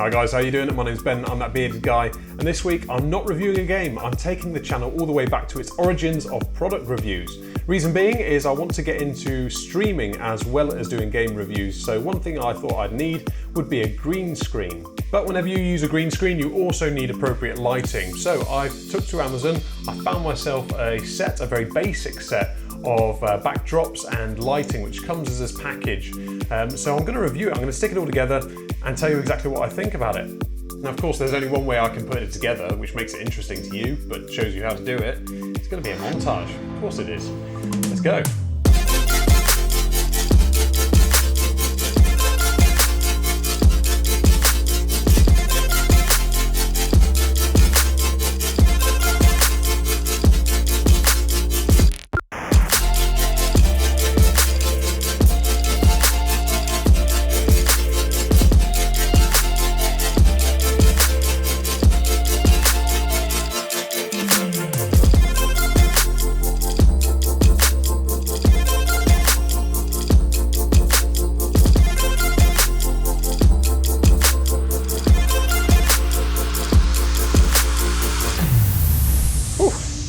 Hi guys, how you doing? My name's Ben, I'm that bearded guy, and this week I'm not reviewing a game, I'm taking the channel all the way back to its origins of product reviews. Reason being is I want to get into streaming as well as doing game reviews, so one thing I thought I'd need would be a green screen. But whenever you use a green screen, you also need appropriate lighting. So I took to Amazon, I found myself a very basic set of backdrops and lighting, which comes as this package. So I'm going to review it, I'm going to stick it all together and tell you exactly what I think about it. Now of course there's only one way I can put it together, which makes it interesting to you, but shows you how to do it. It's going to be a montage. Of course it is. Let's go.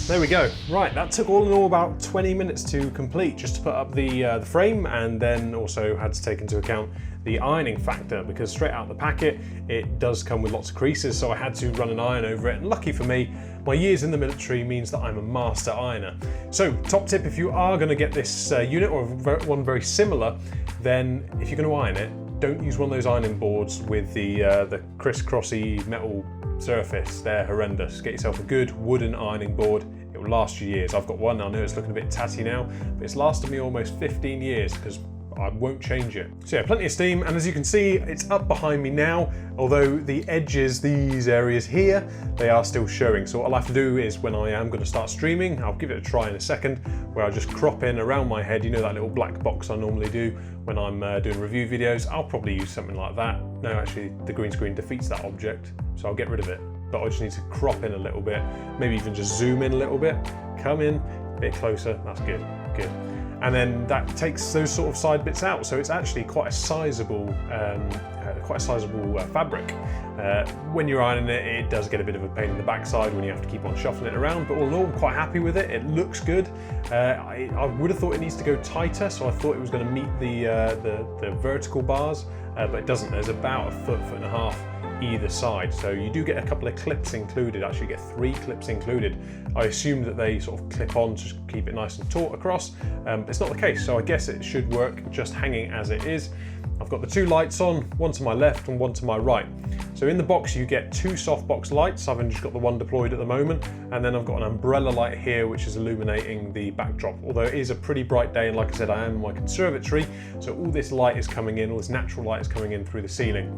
There we go. Right, that took all in all about 20 minutes to complete, just to put up the frame, and then also had to take into account the ironing factor, because straight out the packet it does come with lots of creases, so I had to run an iron over it, and lucky for me, my years in the military means that I'm a master ironer. So top tip, if you are going to get this unit or one very similar, then if you're going to iron it, don't use one of those ironing boards with the crisscrossy metal surface. They're horrendous. Get yourself a good wooden ironing board. It will last you years. I've got one, I know it's looking a bit tatty now, but it's lasted me almost 15 years because I won't change it. So yeah, plenty of steam, and as you can see, it's up behind me now, although the edges, these areas here, they are still showing. So what I'll have to do is, when I am going to start streaming, I'll give it a try in a second, where I just crop in around my head, you know, that little black box I normally do when I'm doing review videos. I'll probably use something like that. No, actually, the green screen defeats that object, so I'll get rid of it. But I just need to crop in a little bit, maybe even just zoom in a little bit, come in a bit closer, that's good, good. And then that takes those sort of side bits out, so it's actually quite a sizable fabric. When you're ironing it, it does get a bit of a pain in the backside when you have to keep on shuffling it around, but all in all, I'm quite happy with it. It looks good. I would have thought it needs to go tighter, so I thought it was going to meet the vertical bars, but it doesn't. There's about a foot and a half either side, so you do get a couple of clips included. Actually, you get 3 clips included. I assume that they sort of clip on to keep it nice and taut across. It's not the case, so I guess it should work just hanging as it is. I've got the 2 lights on, one to my left and one to my right. So in the box you get 2 softbox lights. I've only just got the one deployed at the moment, and then I've got an umbrella light here which is illuminating the backdrop. Although it is a pretty bright day, and like I said, I am in my conservatory, so all this light is coming in, all this natural light is coming in through the ceiling.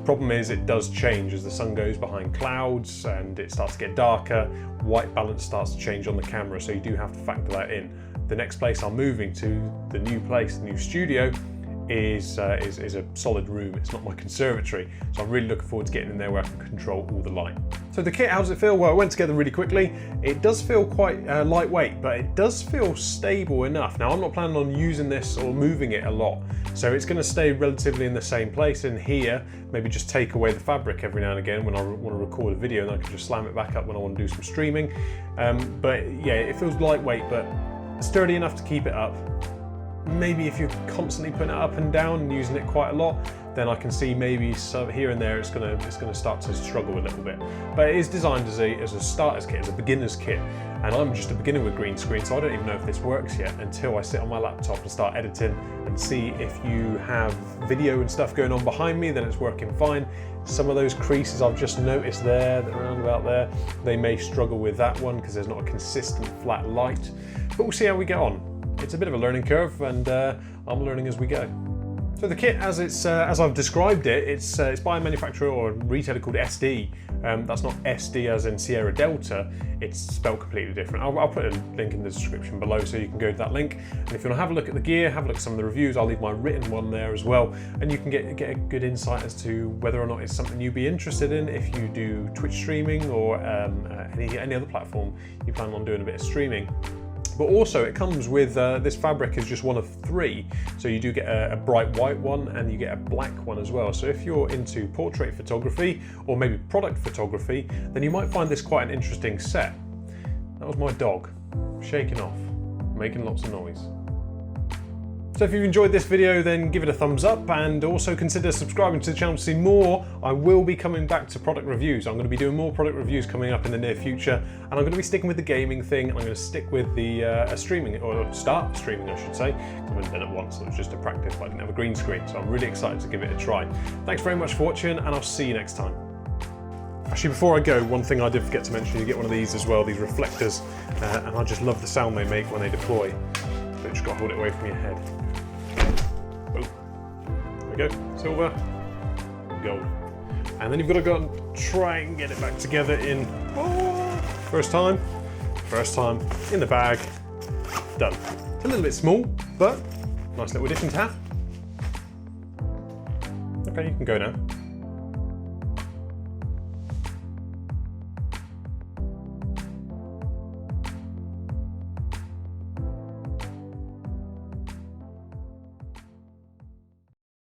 Problem is, it does change as the sun goes behind clouds and it starts to get darker. White balance starts to change on the camera, so you do have to factor that in. The next place I'm moving to, the new studio, is a solid room. It's not my conservatory, so I'm really looking forward to getting in there where I can control all the light. So the kit, how does it feel? Well, it went together really quickly. It does feel quite lightweight, but it does feel stable enough. Now I'm not planning on using this or moving it a lot, so it's going to stay relatively in the same place in here. Maybe just take away the fabric every now and again when I want to record a video, and I can just slam it back up when I want to do some streaming. But yeah, it feels lightweight but sturdy enough to keep it up. Maybe if you're constantly putting it up and down and using it quite a lot, then I can see maybe here and there it's gonna start to struggle a little bit. But it is designed as a starter's kit, as a beginner's kit, and I'm just a beginner with green screen, so I don't even know if this works yet until I sit on my laptop and start editing and see if you have video and stuff going on behind me, then it's working fine. Some of those creases I've just noticed there, that around about there, they may struggle with that one because there's not a consistent flat light, but we'll see how we get on. It's a bit of a learning curve, and I'm learning as we go. So the kit, as I've described it, it's by a manufacturer or a retailer called Essdi. That's not SD as in Sierra Delta, it's spelled completely different. I'll put a link in the description below so you can go to that link. And if you want to have a look at the gear, have a look at some of the reviews, I'll leave my written one there as well. And you can get a good insight as to whether or not it's something you'd be interested in if you do Twitch streaming or any other platform you plan on doing a bit of streaming. But also it comes with, this fabric is just one of 3. So you do get a bright white one and you get a black one as well. So if you're into portrait photography or maybe product photography, then you might find this quite an interesting set. That was my dog, shaking off, making lots of noise. So if you've enjoyed this video, then give it a thumbs up and also consider subscribing to the channel to see more. I will be coming back to product reviews. I'm going to be doing more product reviews coming up in the near future, and I'm going to be sticking with the gaming thing, and I'm going to stick with the streaming, or start streaming I should say. I haven't done it once, so it was just a practice, but I didn't have a green screen, so I'm really excited to give it a try. Thanks very much for watching, and I'll see you next time. Actually, before I go, one thing I did forget to mention, you get one of these as well, these reflectors, and I just love the sound they make when they deploy. But you just got to hold it away from your head. Boom. There we go, silver, gold. And then you've got to go and try and get it back together in, first time in the bag, done. It's a little bit small, but nice little addition to have. Okay, you can go now.